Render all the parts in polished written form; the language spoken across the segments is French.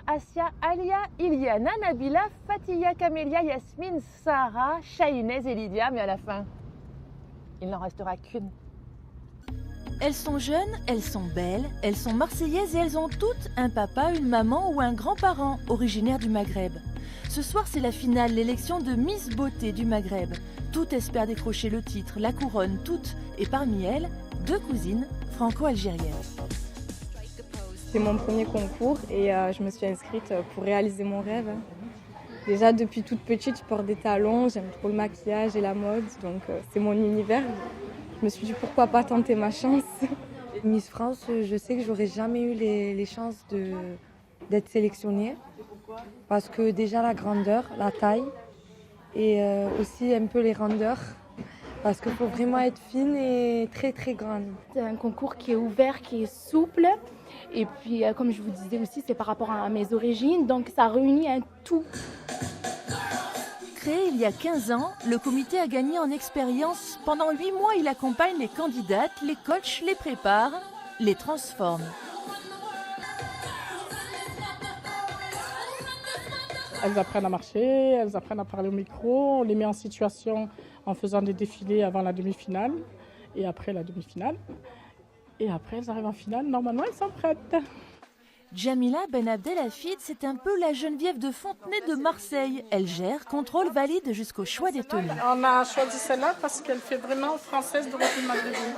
Asia, Alia, Iliana, Nabila, Fatiya, Camélia, Yasmine, Sarah, Shahinez et Lydia, mais à la fin, il n'en restera qu'une. Elles sont jeunes, elles sont belles, elles sont marseillaises et elles ont toutes un papa, une maman ou un grand-parent originaire du Maghreb. Ce soir, c'est la finale, l'élection de Miss Beauté du Maghreb. Toutes espèrent décrocher le titre, la couronne, toutes, et parmi elles, deux cousines franco-algériennes. C'est mon premier concours et je me suis inscrite pour réaliser mon rêve. Déjà depuis toute petite, je porte des talons, j'aime trop le maquillage et la mode, donc c'est mon univers. Je me suis dit pourquoi pas tenter ma chance. Miss France, je sais que j'aurais jamais eu les chances d'être sélectionnée parce que déjà la grandeur, la taille et aussi un peu les rondeurs parce qu'il faut vraiment être fine et très très grande. C'est un concours qui est ouvert, qui est souple et puis comme je vous disais aussi c'est par rapport à mes origines donc ça réunit un tout. Créé il y a 15 ans, le comité a gagné en expérience. Pendant 8 mois, il accompagne les candidates, les coach, les prépare, les transforme. Elles apprennent à marcher, elles apprennent à parler au micro, on les met en situation en faisant des défilés avant la demi-finale et après la demi-finale. Et après, elles arrivent en finale, normalement, elles sont prêtes. Djamila Ben Abdelhafid, c'est un peu la Geneviève de Fontenay de Marseille. Elle gère, contrôle, valide jusqu'au choix des tenues. On a choisi celle-là parce qu'elle fait vraiment française d'origine maghrébine.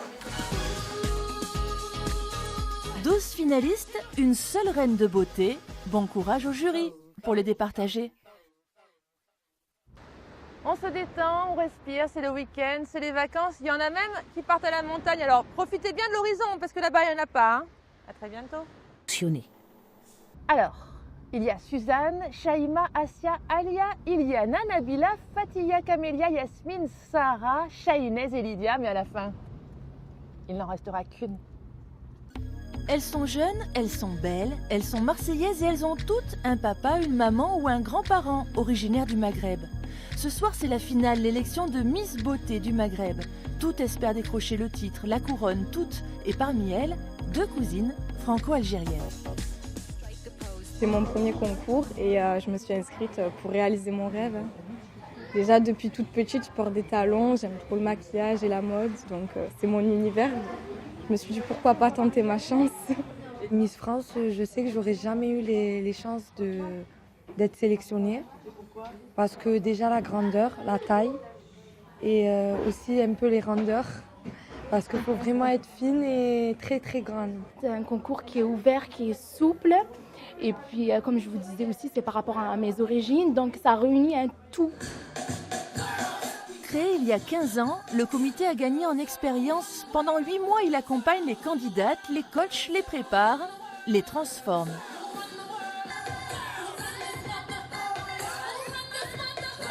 12 finalistes, une seule reine de beauté. Bon courage au jury pour les départager. On se détend, on respire, c'est le week-end, c'est les vacances. Il y en a même qui partent à la montagne. Alors profitez bien de l'horizon parce que là-bas, il n'y en a pas. Hein. À très bientôt. Alors, il y a Suzanne, Shaima, Asia, Alia, Iliana, Nabila, Fatiya, Camélia, Yasmine, Sarah, Shahinez et Lydia, mais à la fin, il n'en restera qu'une. Elles sont jeunes, elles sont belles, elles sont marseillaises et elles ont toutes un papa, une maman ou un grand-parent originaire du Maghreb. Ce soir, c'est la finale, l'élection de Miss Beauté du Maghreb. Toutes espèrent décrocher le titre, la couronne, toutes, et parmi elles, deux cousines franco-algériennes. C'est mon premier concours et je me suis inscrite pour réaliser mon rêve. Déjà depuis toute petite, je porte des talons, j'aime trop le maquillage et la mode, donc c'est mon univers. Je me suis dit pourquoi pas tenter ma chance. Miss France, je sais que j'aurais jamais eu les chances d'être sélectionnée parce que déjà la grandeur, la taille et aussi un peu les rondeurs parce qu'il faut vraiment être fine et très très grande. C'est un concours qui est ouvert, qui est souple et puis comme je vous disais aussi c'est par rapport à mes origines donc ça réunit un tout. Créé il y a 15 ans, le comité a gagné en expérience. Pendant 8 mois, il accompagne les candidates, les coach, les prépare, les transforme.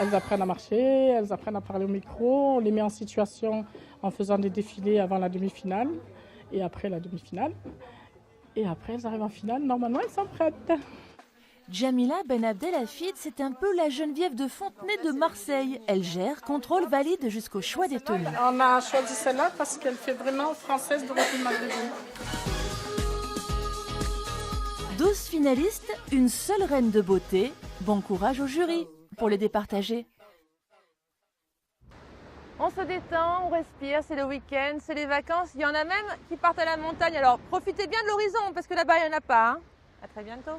Elles apprennent à marcher, elles apprennent à parler au micro, on les met en situation en faisant des défilés avant la demi-finale et après la demi-finale. Et après, elles arrivent en finale, normalement, elles sont prêtes. Djamila Ben Abdelhafid, c'est un peu la Geneviève de Fontenay de Marseille. Elle gère, contrôle, valide jusqu'au choix des tenues. On a choisi celle-là parce qu'elle fait vraiment française d'origine maghrébine. 12 finalistes, une seule reine de beauté. Bon courage au jury pour les départager. On se détend, on respire, c'est le week-end, c'est les vacances. Il y en a même qui partent à la montagne. Alors profitez bien de l'horizon parce que là-bas, il n'y en a pas. Hein. À très bientôt.